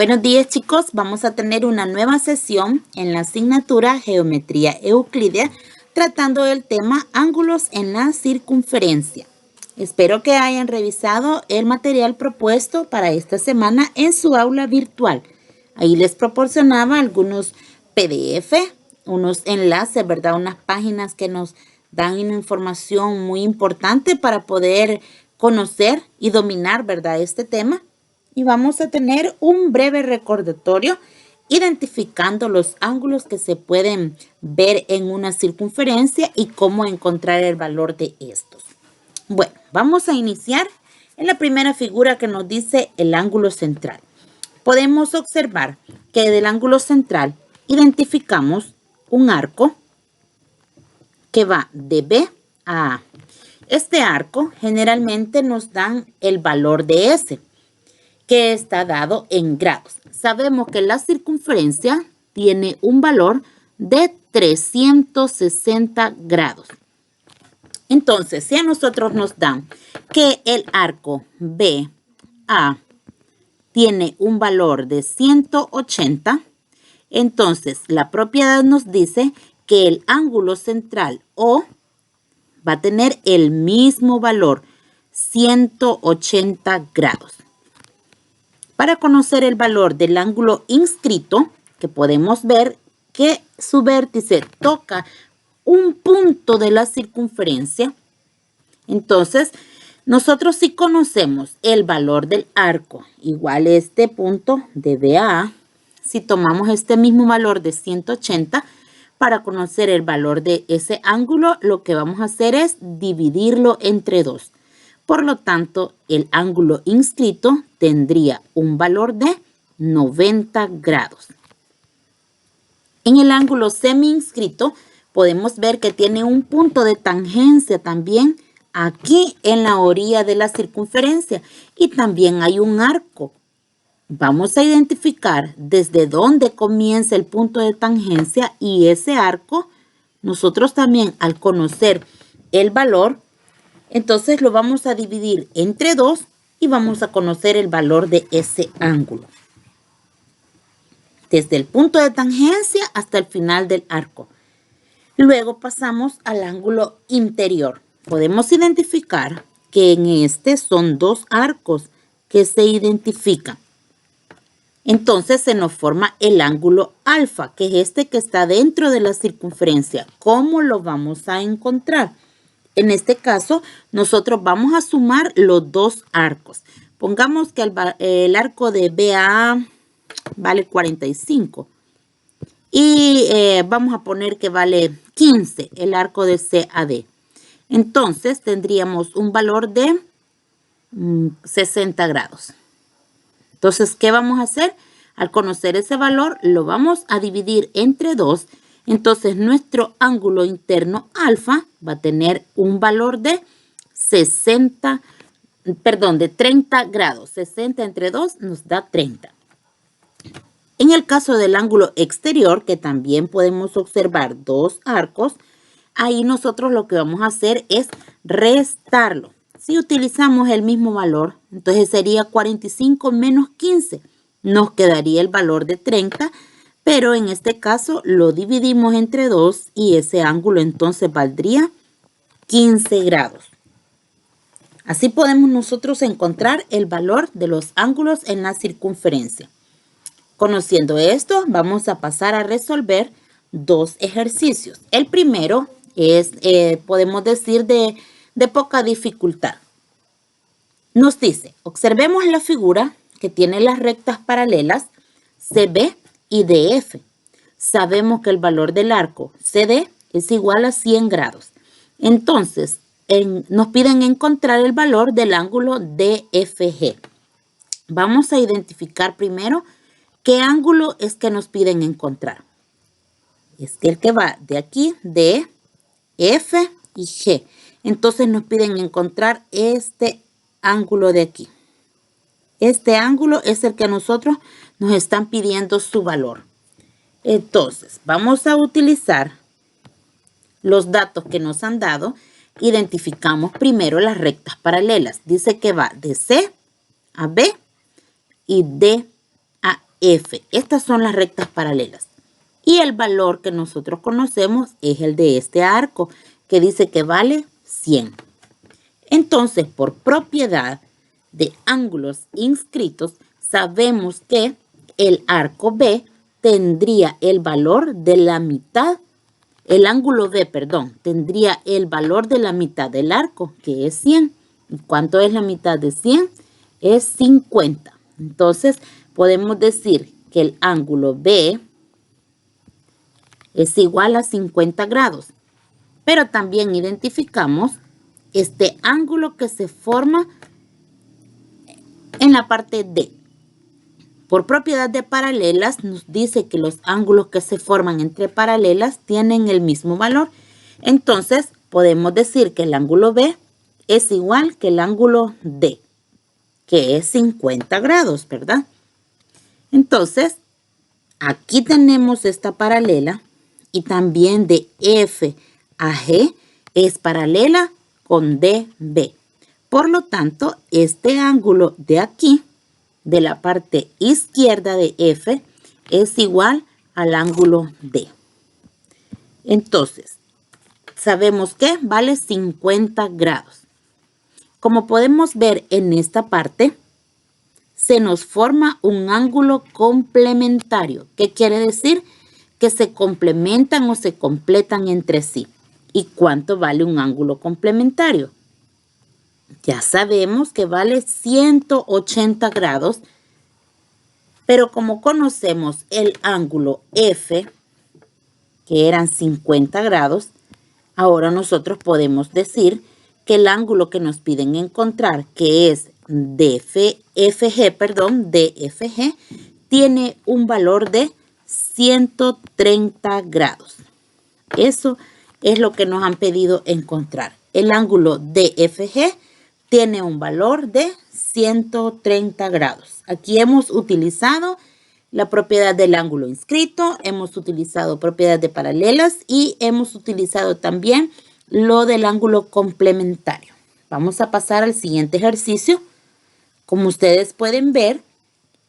Buenos días, chicos. Vamos a tener una nueva sesión en la asignatura Geometría Euclídea tratando el tema ángulos en la circunferencia. Espero que hayan revisado el material propuesto para esta semana en su aula virtual. Ahí les proporcionaba algunos PDF, unos enlaces, ¿verdad? Unas páginas que nos dan una información muy importante para poder conocer y dominar, ¿verdad?, este tema. Y vamos a tener un breve recordatorio identificando los ángulos que se pueden ver en una circunferencia y cómo encontrar el valor de estos. Bueno, vamos a iniciar en la primera figura que nos dice el ángulo central. Podemos observar que del ángulo central identificamos un arco que va de B a A. Este arco generalmente nos dan el valor de S, que está dado en grados. Sabemos que la circunferencia tiene un valor de 360 grados. Entonces, si a nosotros nos dan que el arco BA tiene un valor de 180, entonces la propiedad nos dice que el ángulo central O va a tener el mismo valor, 180 grados. Para conocer el valor del ángulo inscrito, que podemos ver que su vértice toca un punto de la circunferencia, entonces nosotros sí conocemos el valor del arco, igual este punto de BA. Si tomamos este mismo valor de 180, para conocer el valor de ese ángulo, lo que vamos a hacer es dividirlo entre 2. Por lo tanto, el ángulo inscrito tendría un valor de 90 grados. En el ángulo semi-inscrito podemos ver que tiene un punto de tangencia también aquí en la orilla de la circunferencia y también hay un arco. Vamos a identificar desde dónde comienza el punto de tangencia y ese arco. Nosotros también, al conocer el valor, entonces lo vamos a dividir entre 2 y vamos a conocer el valor de ese ángulo. Desde el punto de tangencia hasta el final del arco. Luego pasamos al ángulo interior. Podemos identificar que en este son 2 arcos que se identifican. Entonces se nos forma el ángulo alfa, que es este que está dentro de la circunferencia. ¿Cómo lo vamos a encontrar? En este caso, nosotros vamos a sumar los 2 arcos. Pongamos que el arco de BA vale 45. Y vamos a poner que vale 15 el arco de CAD. Entonces, tendríamos un valor de 60 grados. Entonces, ¿qué vamos a hacer? Al conocer ese valor, lo vamos a dividir entre 2. Entonces, nuestro ángulo interno alfa va a tener un valor de 30 grados. 60 entre 2 nos da 30. En el caso del ángulo exterior, que también podemos observar 2 arcos, ahí nosotros lo que vamos a hacer es restarlo. Si utilizamos el mismo valor, entonces sería 45 menos 15. Nos quedaría el valor de 30, pero en este caso lo dividimos entre 2 y ese ángulo entonces valdría 15 grados. Así podemos nosotros encontrar el valor de los ángulos en la circunferencia. Conociendo esto, vamos a pasar a resolver 2 ejercicios. El primero es, podemos decir, de poca dificultad. Nos dice, observemos la figura que tiene las rectas paralelas CB y DF. Sabemos que el valor del arco CD es igual a 100 grados. Entonces, nos piden encontrar el valor del ángulo DFG. Vamos a identificar primero qué ángulo es que nos piden encontrar. Es el que va de aquí, D, F y G. Entonces nos piden encontrar este ángulo de aquí. Este ángulo es el que a nosotros nos están pidiendo su valor. Entonces, vamos a utilizar los datos que nos han dado. Identificamos primero las rectas paralelas. Dice que va de C a B y D a F. Estas son las rectas paralelas. Y el valor que nosotros conocemos es el de este arco, que dice que vale 100. Entonces, por propiedad de ángulos inscritos, sabemos que el arco B tendría el valor de la mitad, el ángulo B, perdón, tendría el valor de la mitad del arco, que es 100. ¿Y cuánto es la mitad de 100? Es 50. Entonces, podemos decir que el ángulo B es igual a 50 grados. Pero también identificamos este ángulo que se forma en la parte D. Por propiedad de paralelas nos dice que los ángulos que se forman entre paralelas tienen el mismo valor. Entonces podemos decir que el ángulo B es igual que el ángulo D, que es 50 grados, ¿verdad? Entonces aquí tenemos esta paralela y también de F a G es paralela con DB. Por lo tanto, este ángulo de aquí, de la parte izquierda de F, es igual al ángulo D. Entonces, sabemos que vale 50 grados. Como podemos ver en esta parte, se nos forma un ángulo complementario. ¿Qué quiere decir? Que se complementan o se completan entre sí. ¿Y cuánto vale un ángulo complementario? Ya sabemos que vale 180 grados, pero como conocemos el ángulo F, que eran 50 grados, ahora nosotros podemos decir que el ángulo que nos piden encontrar, que es DFG, tiene un valor de 130 grados. Eso es lo que nos han pedido encontrar. El ángulo DFG tiene un valor de 130 grados. Aquí hemos utilizado la propiedad del ángulo inscrito, hemos utilizado propiedad de paralelas y hemos utilizado también lo del ángulo complementario. Vamos a pasar al siguiente ejercicio. Como ustedes pueden ver,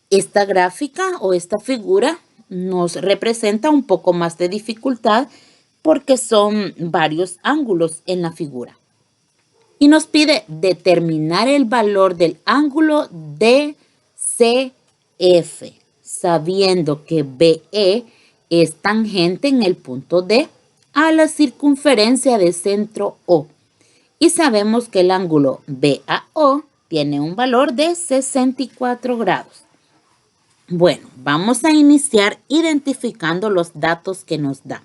esta gráfica o esta figura nos representa un poco más de dificultad porque son varios ángulos en la figura. Y nos pide determinar el valor del ángulo DCF, sabiendo que BE es tangente en el punto D a la circunferencia de centro O. Y sabemos que el ángulo BAO tiene un valor de 64 grados. Bueno, vamos a iniciar identificando los datos que nos dan.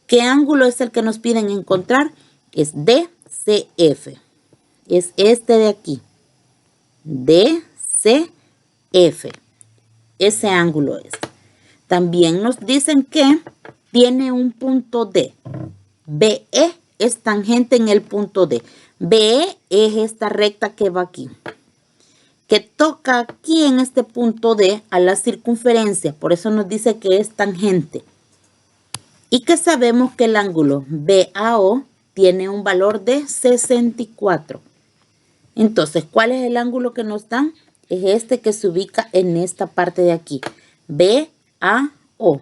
¿Qué ángulo es el que nos piden encontrar? Es DCF. Es este de aquí. DCF. Ese ángulo es. También nos dicen que tiene un punto D. BE es tangente en el punto D. BE es esta recta que va aquí, que toca aquí en este punto D a la circunferencia. Por eso nos dice que es tangente. Y que sabemos que el ángulo BAO tiene un valor de 64. Entonces, ¿cuál es el ángulo que nos dan? Es este que se ubica en esta parte de aquí. BAO.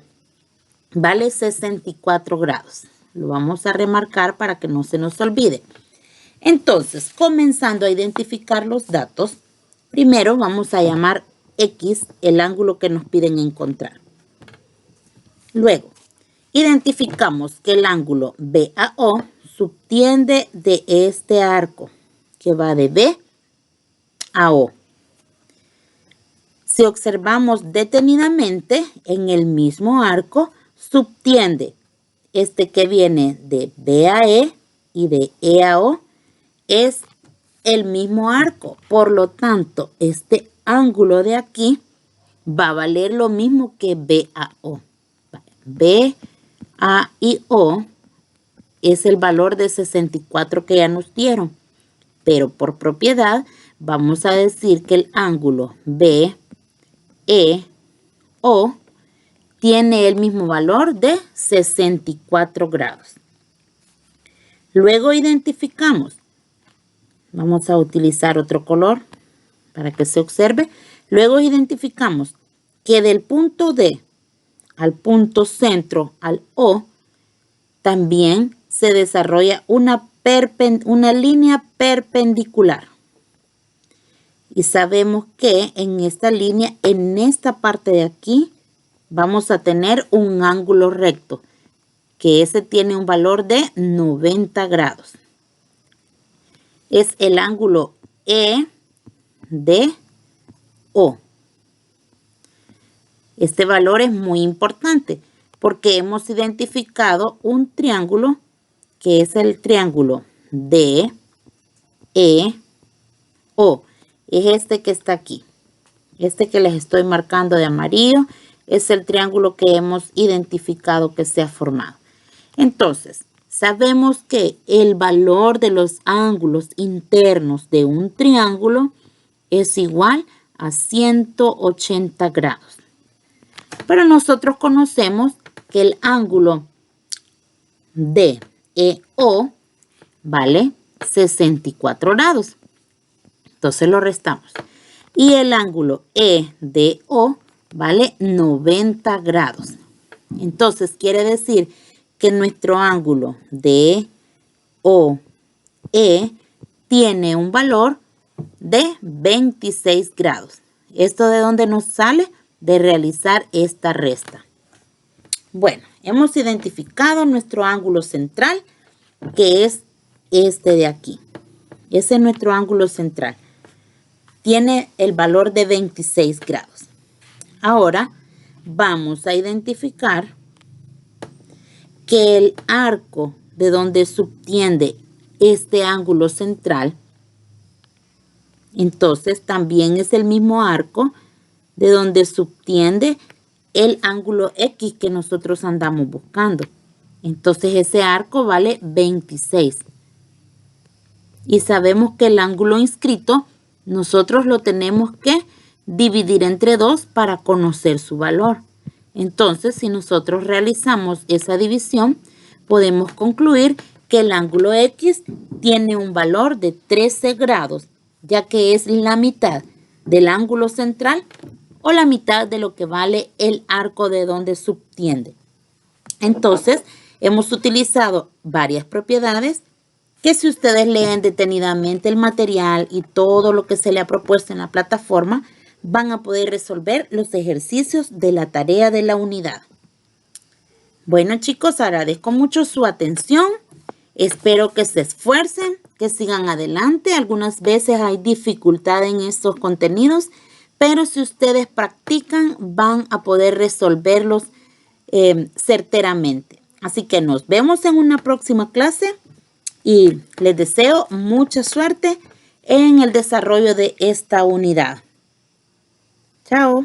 Vale 64 grados. Lo vamos a remarcar para que no se nos olvide. Entonces, comenzando a identificar los datos, primero vamos a llamar X el ángulo que nos piden encontrar. Luego, identificamos que el ángulo BAO subtiende de este arco que va de B a O. Si observamos detenidamente, en el mismo arco subtiende este que viene de B a E y de E a O, es el mismo arco. Por lo tanto, este ángulo de aquí va a valer lo mismo que BAO. B, A y O es el valor de 64 que ya nos dieron. Pero por propiedad vamos a decir que el ángulo B, E, O tiene el mismo valor de 64 grados. Luego identificamos. Vamos a utilizar otro color para que se observe. Luego identificamos que del punto D al punto centro, al O, también se desarrolla una línea perpendicular. Y sabemos que en esta línea, en esta parte de aquí, vamos a tener un ángulo recto, que ese tiene un valor de 90 grados. Es el ángulo EDO. Este valor es muy importante porque hemos identificado un triángulo que es el triángulo DEO. Es este que está aquí. Este que les estoy marcando de amarillo es el triángulo que hemos identificado que se ha formado. Entonces, sabemos que el valor de los ángulos internos de un triángulo es igual a 180 grados. Pero nosotros conocemos que el ángulo DEO vale 64 grados. Entonces lo restamos. Y el ángulo EDO vale 90 grados. Entonces quiere decir que nuestro ángulo DOE tiene un valor de 26 grados. ¿Esto de dónde nos sale? De realizar esta resta. Bueno, hemos identificado nuestro ángulo central, que es este de aquí. Ese es nuestro ángulo central. Tiene el valor de 26 grados. Ahora vamos a identificar que el arco de donde subtiende este ángulo central, entonces también es el mismo arco de donde subtiende el ángulo X que nosotros andamos buscando. Entonces ese arco vale 26. Y sabemos que el ángulo inscrito nosotros lo tenemos que dividir entre 2 para conocer su valor. Entonces, si nosotros realizamos esa división, podemos concluir que el ángulo X tiene un valor de 13 grados, ya que es la mitad del ángulo central o la mitad de lo que vale el arco de donde subtiende. Entonces, hemos utilizado varias propiedades que si ustedes leen detenidamente el material y todo lo que se le ha propuesto en la plataforma, van a poder resolver los ejercicios de la tarea de la unidad. Bueno, chicos, agradezco mucho su atención. Espero que se esfuercen, que sigan adelante. Algunas veces hay dificultad en estos contenidos, pero si ustedes practican, van a poder resolverlos certeramente. Así que nos vemos en una próxima clase y les deseo mucha suerte en el desarrollo de esta unidad. Chao.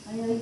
Ahí